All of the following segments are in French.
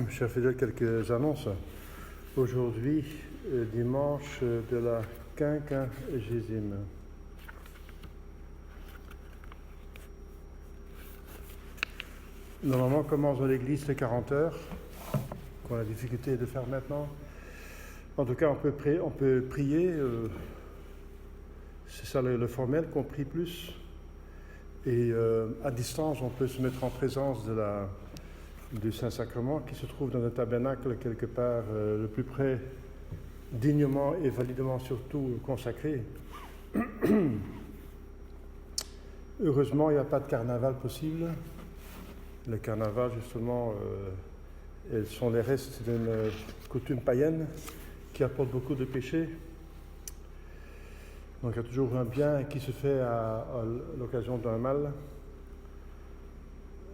Chers fidèles, quelques annonces. Aujourd'hui, dimanche de la quinquagésime. Normalement, on commence dans l'église les 40 heures, qu'on a la difficulté de faire maintenant. En tout cas, on peut prier, c'est ça le formel, qu'on prie plus. Et à distance, on peut se mettre en présence du Saint-Sacrement qui se trouve dans un tabernacle quelque part le plus près, dignement et validement surtout consacré. Heureusement, il n'y a pas de carnaval possible. Le carnaval, justement, sont les restes d'une coutume païenne qui apporte beaucoup de péchés. Donc il y a toujours un bien qui se fait à l'occasion d'un mal.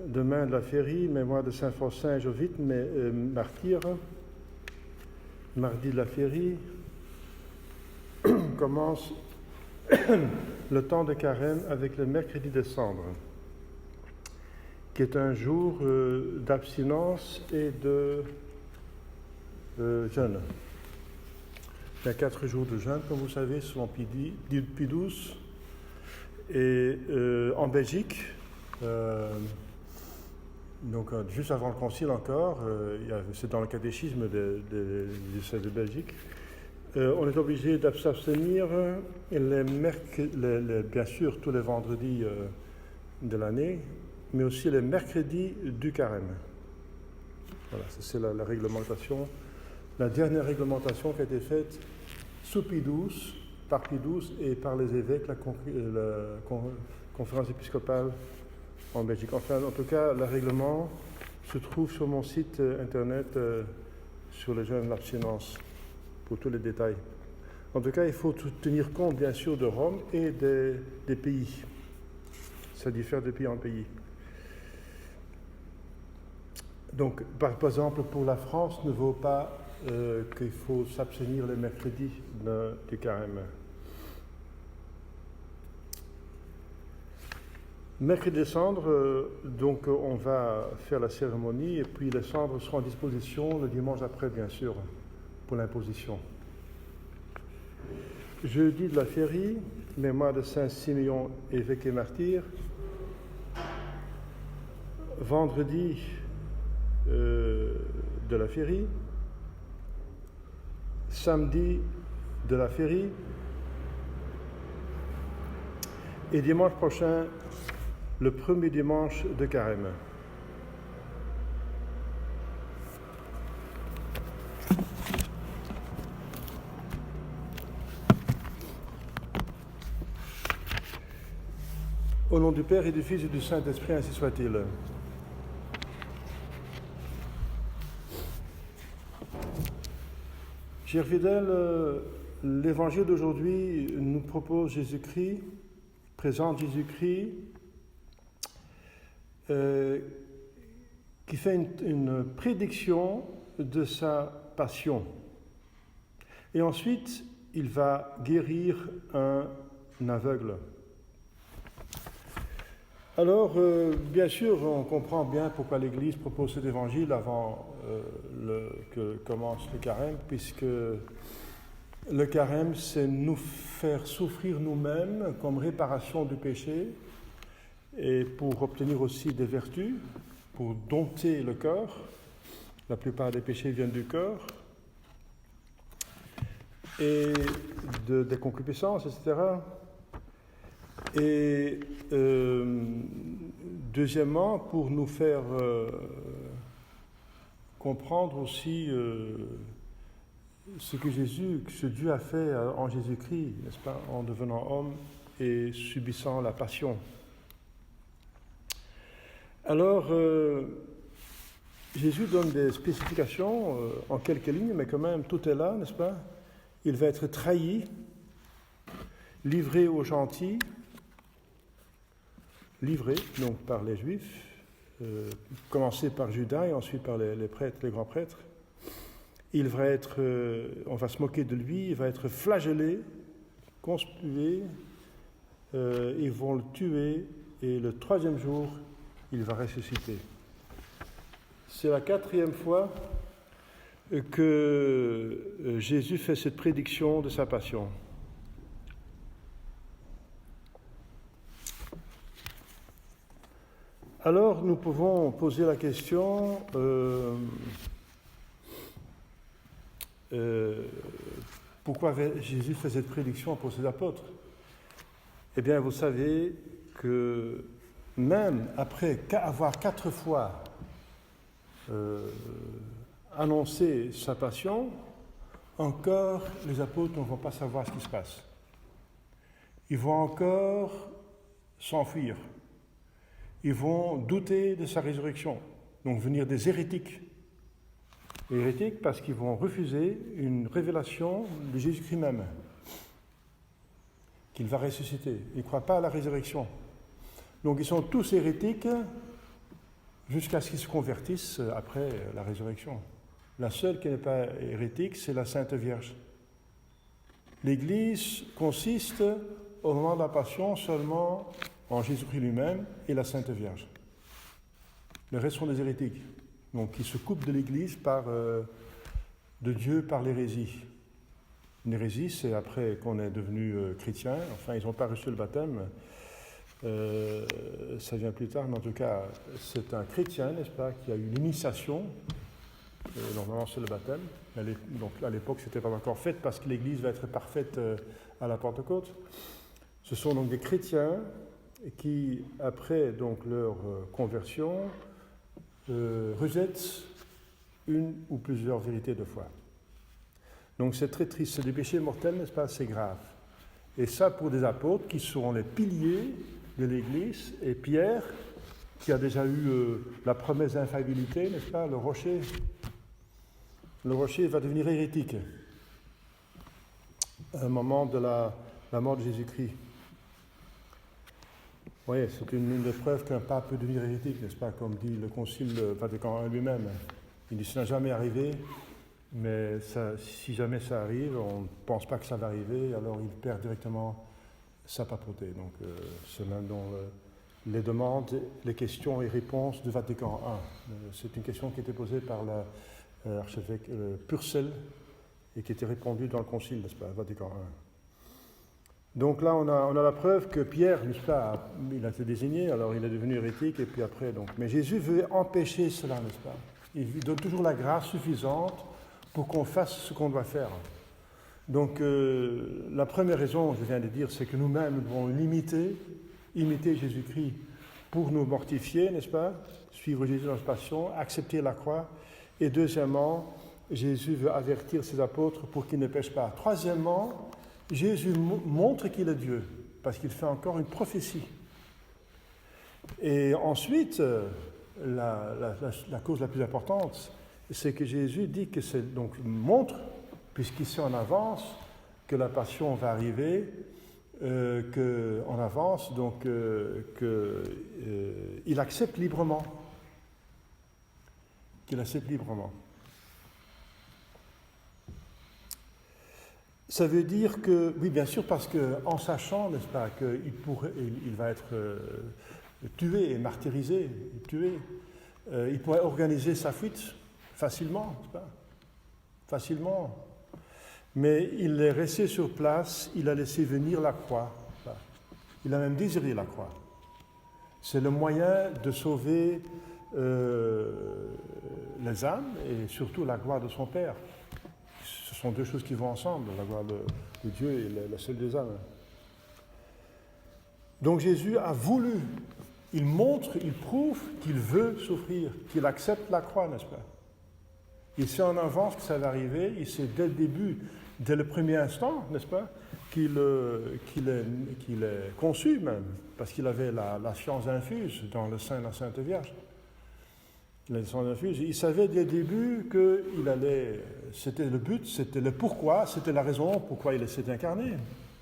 Demain de la féerie, mémoire de Saint Faustin et Jovite, martyr. Mardi de la féerie, commence le temps de carême avec le mercredi de cendre, qui est un jour d'abstinence et de jeûne. Il y a 4 jours de jeûne, comme vous savez, selon Pie XII. Et en Belgique, donc juste avant le concile encore, c'est dans le catéchisme du diocèse de Belgique, on est obligé d'abstenir bien sûr tous les vendredis de l'année, mais aussi les mercredis du carême. Voilà, c'est la réglementation, la dernière réglementation qui a été faite sous Pie XII, par Pie XII et par les évêques, la conférence épiscopale en Belgique. Enfin, en tout cas, le règlement se trouve sur mon site internet sur le jeûne, l'abstinence, pour tous les détails. En tout cas, il faut tenir compte, bien sûr, de Rome et des pays. Ça diffère de pays en pays. Donc, par exemple, pour la France, ne vaut pas qu'il faut s'abstenir les mercredis du carême. Mercredi de cendre, donc on va faire la cérémonie et puis les cendres seront à disposition le dimanche après, bien sûr, pour l'imposition. Jeudi de la féerie, mémoire de Saint Siméon, évêque et martyr. Vendredi de la féerie. Samedi de la féerie. Et dimanche prochain, le premier dimanche de carême. Au nom du Père et du Fils et du Saint-Esprit, ainsi soit-il. Chers fidèles, l'évangile d'aujourd'hui nous propose Jésus-Christ, présente Jésus-Christ, qui fait une prédiction de sa passion. Et ensuite, il va guérir un aveugle. Alors, bien sûr, on comprend bien pourquoi l'Église propose cet évangile avant que commence le carême, puisque le carême, c'est nous faire souffrir nous-mêmes comme réparation du péché, et pour obtenir aussi des vertus, pour dompter le corps. La plupart des péchés viennent du corps, et des concupiscences, etc. Et deuxièmement, pour nous faire comprendre aussi ce que Dieu a fait en Jésus-Christ, n'est-ce pas, en devenant homme et subissant la passion. Alors, Jésus donne des spécifications en quelques lignes, mais quand même, tout est là, n'est-ce pas? Il va être trahi, livré aux gentils, livré donc par les Juifs, commencé par Judas et ensuite par les prêtres, les grands prêtres. Il va être, on va se moquer de lui, il va être flagellé, conspué, ils vont le tuer et le 3e jour, il va ressusciter. c'est la 4e fois que Jésus fait cette prédiction de sa passion. Alors nous pouvons poser la question, pourquoi Jésus fait cette prédiction pour ses apôtres? Eh bien, vous savez que même après avoir 4 fois annoncé sa passion, encore les apôtres ne vont pas savoir ce qui se passe. Ils vont encore s'enfuir. Ils vont douter de sa résurrection, donc venir des hérétiques. Les hérétiques parce qu'ils vont refuser une révélation de Jésus-Christ même, qu'il va ressusciter. Ils ne croient pas à la résurrection. Donc ils sont tous hérétiques jusqu'à ce qu'ils se convertissent après la résurrection. La seule qui n'est pas hérétique, c'est la Sainte Vierge. L'Église consiste au moment de la Passion seulement en Jésus-Christ lui-même et la Sainte Vierge. Le reste sont des hérétiques, donc qui se coupent de l'Église de Dieu par l'hérésie. Une hérésie, c'est après qu'on est devenu chrétien, enfin ils n'ont pas reçu le baptême, ça vient plus tard, mais en tout cas c'est un chrétien, n'est-ce pas, qui a eu l'initiation, normalement c'est le baptême, donc à l'époque c'était pas encore fait parce que l'Église va être parfaite à la Pentecôte. Ce sont donc des chrétiens qui, après donc leur conversion, rejettent une ou plusieurs vérités de foi. Donc c'est très triste, c'est des péchés mortels, n'est-ce pas, c'est grave. Et ça pour des apôtres qui seront les piliers de l'Église, et Pierre, qui a déjà eu la promesse d'infaillibilité, n'est-ce pas, le rocher va devenir hérétique à un moment de la mort de Jésus-Christ. Oui, c'est une des preuves qu'un pape peut devenir hérétique, n'est-ce pas, comme dit le Concile Vatican I lui-même. Il dit, ça n'a jamais arrivé, mais ça, si jamais ça arrive, on ne pense pas que ça va arriver, alors il perd directement sa papauté. Donc, c'est l'un dans les demandes, les questions et réponses du Vatican I. C'est une question qui était posée par l'archevêque Purcell et qui était répondue dans le Concile, n'est-ce pas, Vatican I. Donc là, on a la preuve que Pierre, n'est-ce pas, il a été désigné, alors il est devenu hérétique, et puis après, donc. Mais Jésus veut empêcher cela, n'est-ce pas? Il donne toujours la grâce suffisante pour qu'on fasse ce qu'on doit faire. Donc, la première raison, je viens de dire, c'est que nous-mêmes, nous devons imiter Jésus-Christ pour nous mortifier, n'est-ce pas? Suivre Jésus dans sa passion, accepter la croix. Et deuxièmement, Jésus veut avertir ses apôtres pour qu'ils ne pêchent pas. Troisièmement, Jésus montre qu'il est Dieu, parce qu'il fait encore une prophétie. Et ensuite, la cause la plus importante, c'est que Jésus dit que c'est donc montre, puisqu'il sait en avance que la passion va arriver, en avance, donc qu'il accepte librement. Qu'il accepte librement. Ça veut dire que, oui, bien sûr, parce qu'en sachant, n'est-ce pas, qu'il va être tué et martyrisé, tué, il pourrait organiser sa fuite facilement, n'est-ce pas? Facilement. Mais il est resté sur place, il a laissé venir la croix. Il a même désiré la croix. C'est le moyen de sauver les âmes et surtout la gloire de son Père. Ce sont deux choses qui vont ensemble, la gloire de Dieu et la seule des âmes. Donc Jésus a voulu, il montre, il prouve qu'il veut souffrir, qu'il accepte la croix, n'est-ce pas? Il sait en avance que ça va arriver, il sait dès le début, dès le premier instant, n'est-ce pas, qu'il est conçu même, parce qu'il avait la science infuse dans le sein de la Sainte Vierge. Il savait dès le début que c'était le but, c'était le pourquoi, c'était la raison pourquoi il s'est incarné.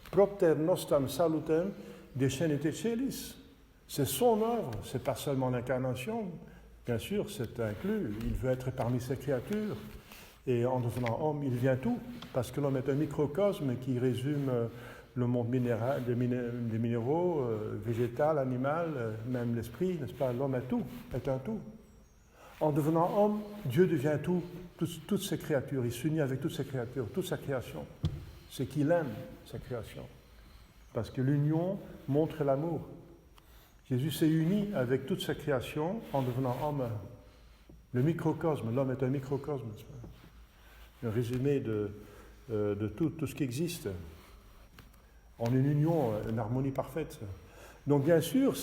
Propter nostam salutem descendet celis. C'est son œuvre, c'est pas seulement l'incarnation. Bien sûr, c'est inclus. Il veut être parmi ses créatures. Et en devenant homme, il vient tout, parce que l'homme est un microcosme qui résume le monde minéral, des minéraux, végétal, animal, même l'esprit, n'est-ce pas? L'homme est tout, est un tout. En devenant homme, Dieu devient toutes ses créatures. Il s'unit avec toutes ses créatures, toute sa création. C'est qu'il aime sa création. Parce que l'union montre l'amour. Jésus s'est uni avec toute sa création en devenant homme. Le microcosme, l'homme est un microcosme. Un résumé de tout ce qui existe. En une union, une harmonie parfaite. Donc bien sûr,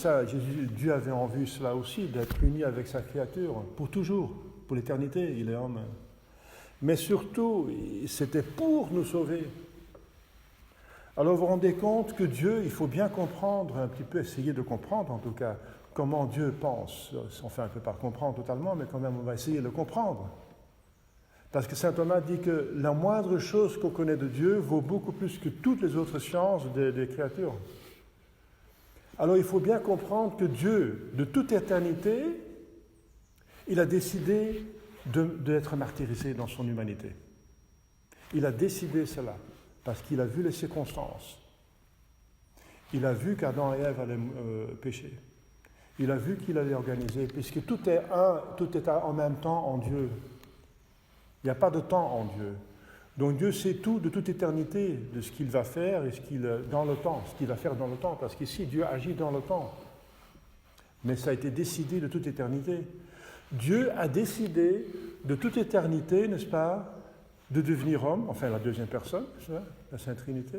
Dieu avait en vue cela aussi, d'être uni avec sa créature, pour toujours, pour l'éternité, il est homme. Mais surtout, c'était pour nous sauver. Alors vous vous rendez compte que Dieu, il faut bien comprendre, un petit peu essayer de comprendre en tout cas, comment Dieu pense. Enfin, on ne peut pas comprendre totalement, mais quand même on va essayer de le comprendre. Parce que saint Thomas dit que la moindre chose qu'on connaît de Dieu vaut beaucoup plus que toutes les autres sciences des créatures. Alors il faut bien comprendre que Dieu, de toute éternité, il a décidé d'être martyrisé dans son humanité. Il a décidé cela, parce qu'il a vu les circonstances. Il a vu qu'Adam et Ève allaient pécher. Il a vu qu'il allait organiser, puisque tout est en même temps en Dieu. Il n'y a pas de temps en Dieu. Donc Dieu sait tout de toute éternité de ce qu'il va faire et ce qu'il va faire dans le temps, parce qu'ici Dieu agit dans le temps. Mais ça a été décidé de toute éternité. Dieu a décidé de toute éternité, n'est-ce pas, de devenir homme, enfin la deuxième personne, la Sainte Trinité,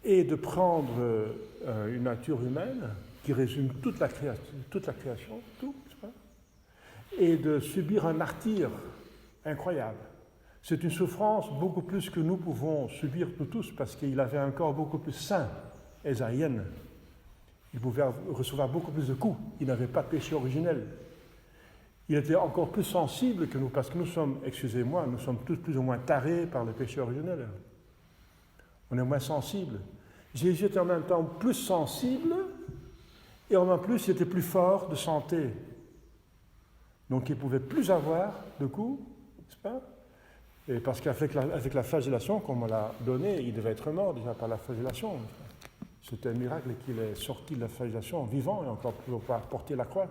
et de prendre une nature humaine qui résume toute la création, tout, n'est-ce pas, et de subir un martyre incroyable. C'est une souffrance beaucoup plus que nous pouvons subir nous tous, parce qu'il avait un corps beaucoup plus sain, Ésaïen. Il pouvait recevoir beaucoup plus de coups. Il n'avait pas de péché originel. Il était encore plus sensible que nous, parce que nous sommes, excusez-moi, nous sommes tous plus ou moins tarés par le péché originel. On est moins sensibles. Jésus était en même temps plus sensible, et en même plus, il était plus fort de santé. Donc il ne pouvait plus avoir de coups, n'est-ce pas? Et parce qu'avec la flagellation qu'on me l'a donné, il devait être mort déjà par la flagellation. C'était un miracle qu'il est sorti de la flagellation vivant et encore pour pouvoir porter la croix.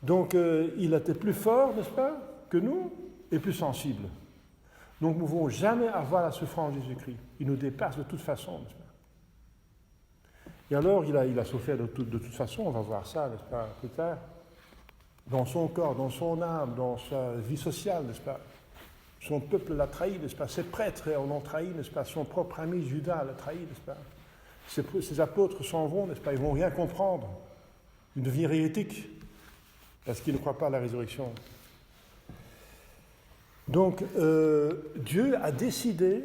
Donc il était plus fort, n'est-ce pas, que nous, et plus sensible. Donc nous ne pouvons jamais avoir la souffrance de Jésus-Christ. Il nous dépasse de toute façon, n'est-ce pas? Et alors il a souffert de toute façon, on va voir ça, n'est-ce pas, plus tard, dans son corps, dans son âme, dans sa vie sociale, n'est-ce pas? Son peuple l'a trahi, n'est-ce pas? Ses prêtres l'ont trahi, n'est-ce pas? Son propre ami Judas l'a trahi, n'est-ce pas? Ses apôtres s'en vont, n'est-ce pas? Ils ne vont rien comprendre. Ils deviennent hérétiques parce qu'ils ne croient pas à la résurrection. Donc, Dieu a décidé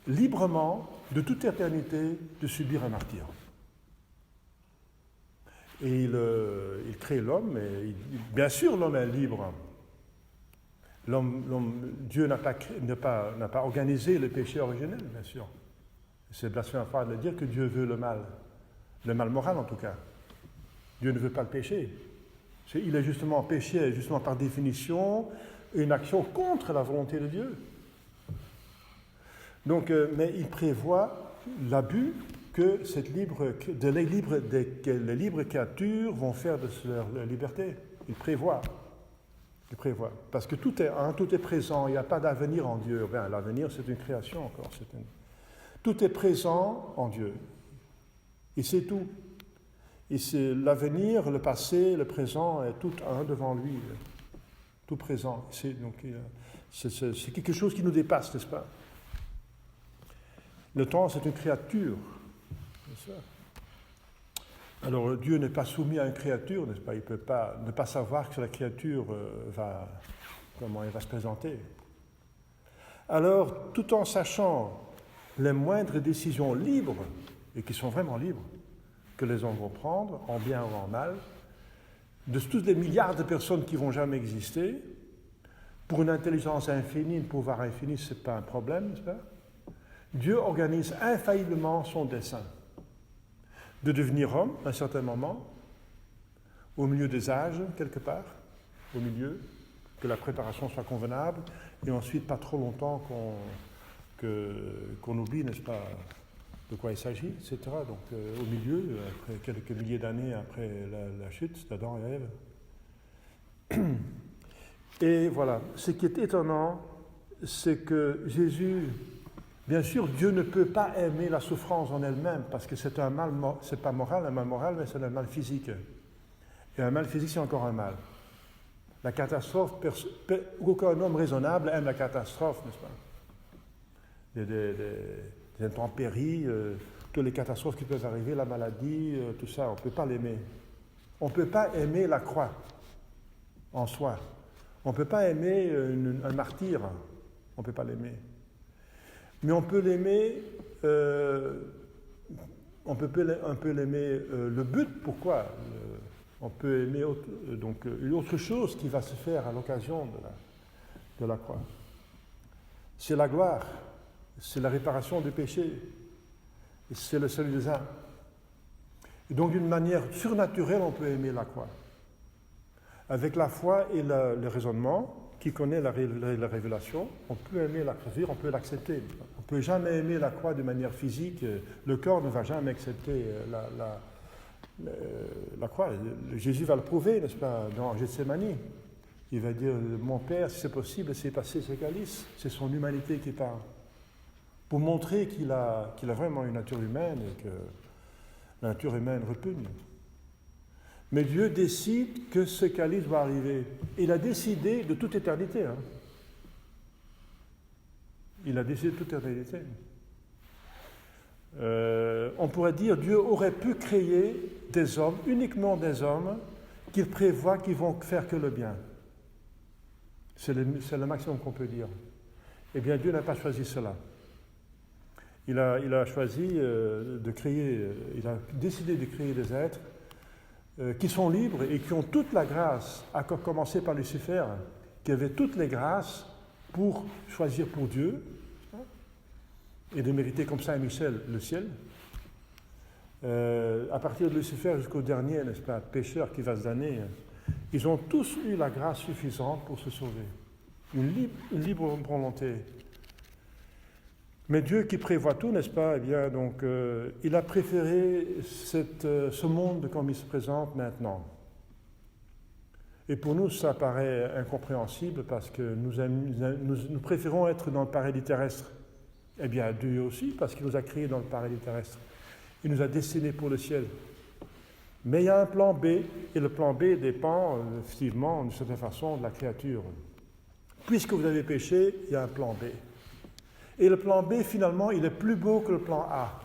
librement, de toute éternité, de subir un martyr. Et il crée l'homme, et bien sûr l'homme est libre. Dieu n'a pas organisé le péché originel, bien sûr. C'est blasphématoire de le dire que Dieu veut le mal moral en tout cas. Dieu ne veut pas le péché. Il est justement péché, justement par définition, une action contre la volonté de Dieu. Donc, mais il prévoit l'abus que les libres créatures vont faire de leur liberté. Il prévoit. Parce que tout est présent, il n'y a pas d'avenir en Dieu. Bien, l'avenir, c'est une création encore. Tout est présent en Dieu. Et c'est tout. Et c'est l'avenir, le passé, le présent, est tout un devant lui. Tout présent. C'est quelque chose qui nous dépasse, n'est-ce pas? Le temps, c'est une créature. C'est ça. Alors Dieu n'est pas soumis à une créature, n'est-ce pas? Il ne peut pas ne pas savoir que la créature comment elle va se présenter. Alors, tout en sachant les moindres décisions libres, et qui sont vraiment libres, que les hommes vont prendre, en bien ou en mal, de tous les milliards de personnes qui ne vont jamais exister, pour une intelligence infinie, un pouvoir infini, ce n'est pas un problème, n'est-ce pas? Dieu organise infailliblement son dessein. De devenir homme, à un certain moment, au milieu des âges, quelque part, au milieu, que la préparation soit convenable, et ensuite pas trop longtemps qu'on oublie, n'est-ce pas, de quoi il s'agit, etc. Donc au milieu, après quelques milliers d'années après la chute d'Adam et Ève. Et voilà, ce qui est étonnant, c'est que Jésus, bien sûr, Dieu ne peut pas aimer la souffrance en elle-même, parce que c'est un mal, c'est pas moral, un mal moral, mais c'est un mal physique. Et un mal physique, c'est encore un mal. La catastrophe, aucun homme raisonnable aime la catastrophe, n'est-ce pas? Des intempéries, toutes les catastrophes qui peuvent arriver, la maladie, tout ça, on ne peut pas l'aimer. On ne peut pas aimer la croix en soi. On ne peut pas aimer un martyr, on ne peut pas l'aimer. Mais on peut l'aimer, on peut un peu l'aimer le but, pourquoi on peut aimer donc une autre chose qui va se faire à l'occasion de la croix. C'est la gloire, c'est la réparation du péché, c'est le salut des âmes. Et donc d'une manière surnaturelle, on peut aimer la croix. Avec la foi et le raisonnement, qui connaît la révélation, on peut aimer la croix, on peut l'accepter. On ne peut jamais aimer la croix de manière physique. Le corps ne va jamais accepter la croix. Jésus va le prouver, n'est-ce pas, dans Gethsémani. Il va dire, mon Père, si c'est possible, laissez passer ce calice. C'est son humanité qui parle. Pour montrer qu'il a vraiment une nature humaine et que la nature humaine repugne. Mais Dieu décide que ce calice va arriver. Il a décidé de toute éternité. Hein. Il a décidé de toute éternité. On pourrait dire Dieu aurait pu créer des hommes, uniquement des hommes, qu'il prévoit qu'ils vont faire que le bien. C'est le maximum qu'on peut dire. Eh bien, Dieu n'a pas choisi cela. Il a choisi de créer, il a décidé de créer des êtres qui sont libres et qui ont toute la grâce, à commencer par Lucifer, qui avait toutes les grâces pour choisir pour Dieu et de mériter comme Saint-Michel le ciel. À partir de Lucifer jusqu'au dernier, n'est-ce pas, pécheur qui va se damner, ils ont tous eu la grâce suffisante pour se sauver. Une libre volonté. Mais Dieu qui prévoit tout, n'est-ce pas, eh bien, donc, il a préféré ce monde comme il se présente maintenant. Et pour nous, ça paraît incompréhensible parce que nous préférons être dans le paradis terrestre. Eh bien, Dieu aussi, parce qu'il nous a créés dans le paradis terrestre. Il nous a destinés pour le ciel. Mais il y a un plan B, et le plan B dépend, effectivement, d'une certaine façon, de la créature. Puisque vous avez péché, il y a un plan B. Et le plan B, finalement, il est plus beau que le plan A.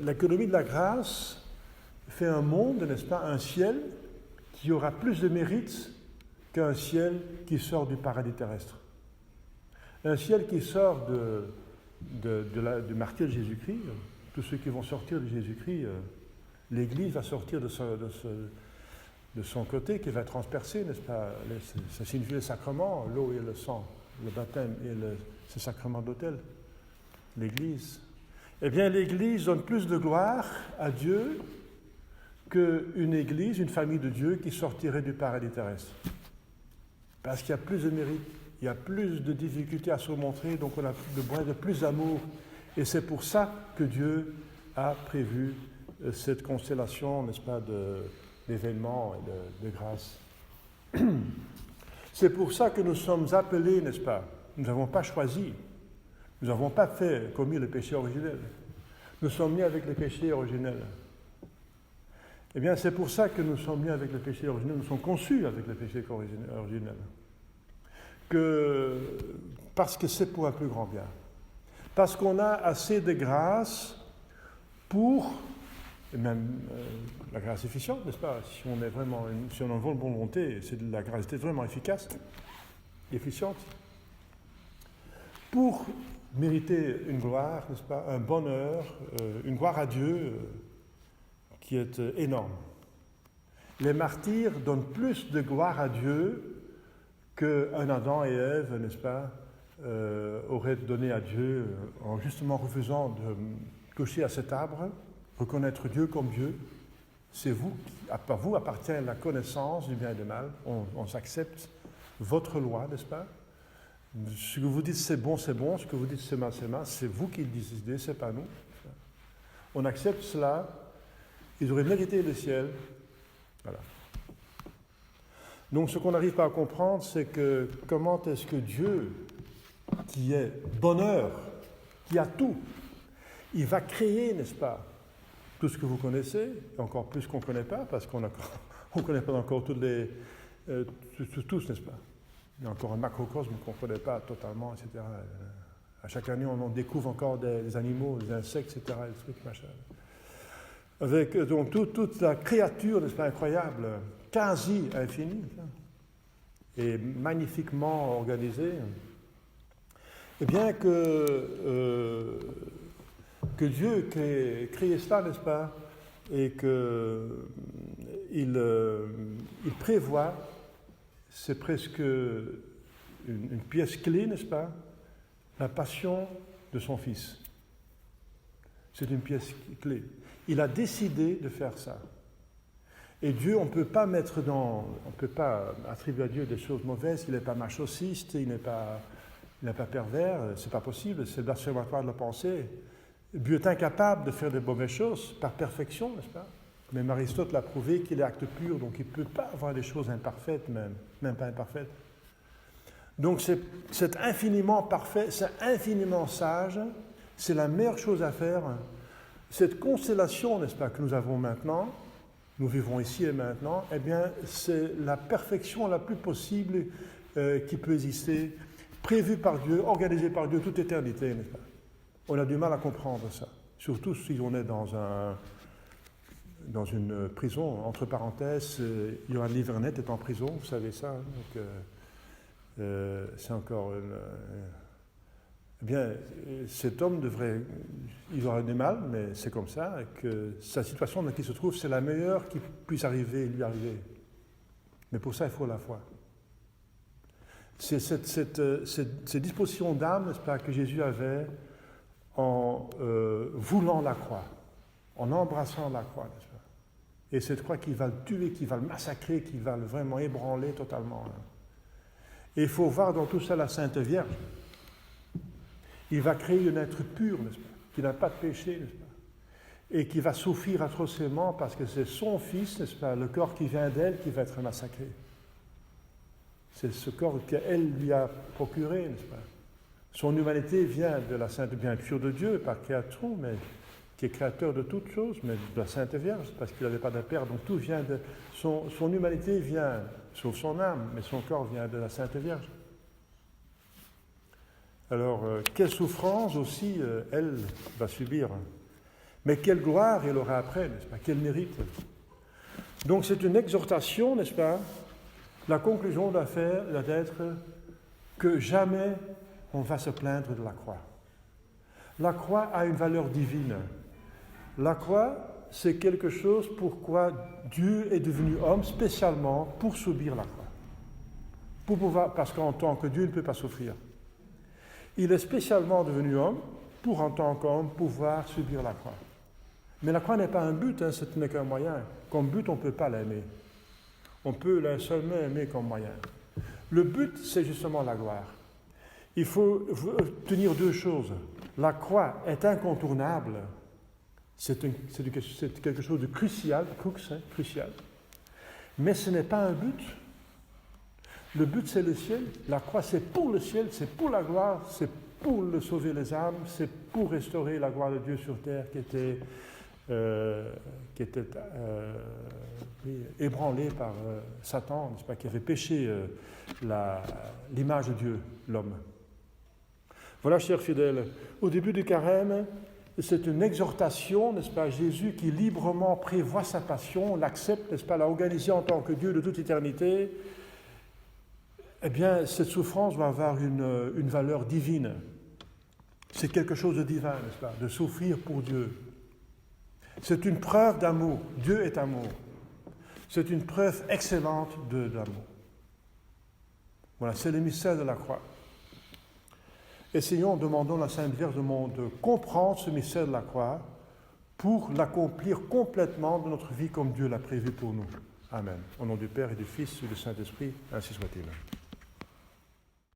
L'économie de la grâce fait un monde, n'est-ce pas, un ciel qui aura plus de mérite qu'un ciel qui sort du paradis terrestre. Un ciel qui sort du martyre de Jésus-Christ, tous ceux qui vont sortir de Jésus-Christ, l'Église va sortir de son côté, qui va transpercer, n'est-ce pas? Ça signifie le sacrement, l'eau et le sang, le baptême et ce sacrement d'autel, l'Église. Eh bien, l'Église donne plus de gloire à Dieu qu'une Église, une famille de Dieu qui sortirait du paradis terrestre. Parce qu'il y a plus de mérite, il y a plus de difficultés à surmonter, donc on a besoin de plus d'amour. Et c'est pour ça que Dieu a prévu cette constellation, n'est-ce pas, d'événements et de grâce. C'est pour ça que nous sommes appelés, n'est-ce pas? Nous n'avons pas choisi, nous n'avons pas commis le péché originel. Nous sommes nés avec le péché originel. Eh bien, c'est pour ça que nous sommes nés avec le péché originel, nous sommes conçus avec le péché originel. Parce que c'est pour un plus grand bien. Parce qu'on a assez de grâce pour, et même la grâce efficiente, n'est-ce pas? Si on a une bonne volonté, c'est de la grâce vraiment efficace, efficiente, pour mériter une gloire, n'est-ce pas? Un bonheur, une gloire à Dieu qui est énorme. Les martyrs donnent plus de gloire à Dieu qu'un Adam et Ève, n'est-ce pas, auraient donné à Dieu en justement refusant de toucher à cet arbre, reconnaître Dieu comme Dieu. C'est vous, à vous appartient la connaissance du bien et du mal. On s'accepte votre loi, n'est-ce pas? Ce que vous dites c'est bon, ce que vous dites c'est mal, c'est vous qui le décidez, c'est pas nous. On accepte cela. Ils auraient mérité le ciel. Voilà. Donc ce qu'on n'arrive pas à comprendre, c'est que comment est-ce que Dieu, qui est bonheur, qui a tout, il va créer, n'est-ce pas, tout ce que vous connaissez, et encore plus qu'on ne connaît pas, parce qu'on ne connaît pas encore tous, n'est-ce pas? Il y a encore un macrocosme qu'on ne connaît pas totalement, etc. À chaque année, on en découvre encore des animaux, des insectes, etc., des trucs, machin. Avec donc toute la créature, n'est-ce pas, incroyable, quasi infinie, et magnifiquement organisée, et bien que Dieu ait créé cela, n'est-ce pas, et qu'il prévoit, c'est presque une pièce clé, n'est-ce pas, la passion de son Fils. C'est une pièce clé. Il a décidé de faire ça. Et Dieu, on ne peut pas attribuer à Dieu des choses mauvaises, il n'est pas masochiste, il n'est pas pervers, c'est pas possible, c'est blasphématoire de le penser. Dieu est incapable de faire de mauvaises choses par perfection, n'est-ce pas? Même Aristote l'a prouvé qu'il est acte pur, donc il ne peut pas avoir des choses imparfaites même pas imparfaites. Donc c'est infiniment parfait, c'est infiniment sage, c'est la meilleure chose à faire. Cette constellation, n'est-ce pas, que nous avons maintenant, nous vivons ici et maintenant, eh bien c'est la perfection la plus possible qui peut exister, prévue par Dieu, organisée par Dieu toute éternité, n'est-ce pas? On a du mal à comprendre ça, surtout si on est dans une prison. Entre parenthèses, Johan Livernet est en prison, vous savez ça. Donc, c'est encore eh bien, cet homme il aura du mal, mais c'est comme ça, et que sa situation dans laquelle il se trouve, c'est la meilleure qui puisse lui arriver. Mais pour ça, il faut la foi. C'est cette disposition d'âme, n'est-ce pas, que Jésus avait en voulant la croix, en embrassant la croix, n'est-ce pas? Et cette croix qui va le tuer, qui va le massacrer, qui va le vraiment ébranler totalement. Et il faut voir dans tout ça la Sainte Vierge. Il va créer un être pur, n'est-ce pas, qui n'a pas de péché, n'est-ce pas, et qui va souffrir atrocement parce que c'est son Fils, n'est-ce pas, le corps qui vient d'elle qui va être massacré. C'est ce corps qu'elle lui a procuré, n'est-ce pas. Son humanité vient de la Sainte, bien sûr de Dieu, par création, mais qui est créateur de toutes choses, mais de la Sainte Vierge, parce qu'il n'avait pas de père, donc tout vient de... Son humanité vient, sauf son âme, mais son corps vient de la Sainte Vierge. Alors, quelle souffrance aussi elle va subir, mais quelle gloire elle aura après, n'est-ce pas, quel mérite. Donc c'est une exhortation, n'est-ce pas. La conclusion doit être que jamais on va se plaindre de la croix. La croix a une valeur divine. La croix, c'est quelque chose pourquoi Dieu est devenu homme spécialement pour subir la croix. Parce qu'en tant que Dieu, il ne peut pas souffrir. Il est spécialement devenu homme pour, en tant qu'homme, pouvoir subir la croix. Mais la croix n'est pas un but, ce n'est qu'un moyen. Comme but, on ne peut pas l'aimer. On peut seulement aimer comme moyen. Le but, c'est justement la gloire. Il faut tenir deux choses. La croix est incontournable. C'est quelque chose de crucial, crucial. Mais ce n'est pas un but. Le but, c'est le ciel. La croix, c'est pour le ciel, c'est pour la gloire, c'est pour sauver les âmes, c'est pour restaurer la gloire de Dieu sur terre qui était ébranlée par Satan, n'est-ce pas, qui avait péché l'image de Dieu, l'homme. Voilà, chers fidèles, au début du carême, c'est une exhortation, n'est-ce pas, Jésus qui librement prévoit sa passion, l'accepte, n'est-ce pas, l'a organisée en tant que Dieu de toute éternité. Eh bien, cette souffrance va avoir une valeur divine. C'est quelque chose de divin, n'est-ce pas, de souffrir pour Dieu. C'est une preuve d'amour. Dieu est amour. C'est une preuve excellente d'amour. Voilà, c'est le mystère de la croix. Essayons, demandons à la Sainte Vierge de comprendre ce mystère de la croix pour l'accomplir complètement dans notre vie comme Dieu l'a prévu pour nous. Amen. Au nom du Père et du Fils et du Saint-Esprit, ainsi soit-il.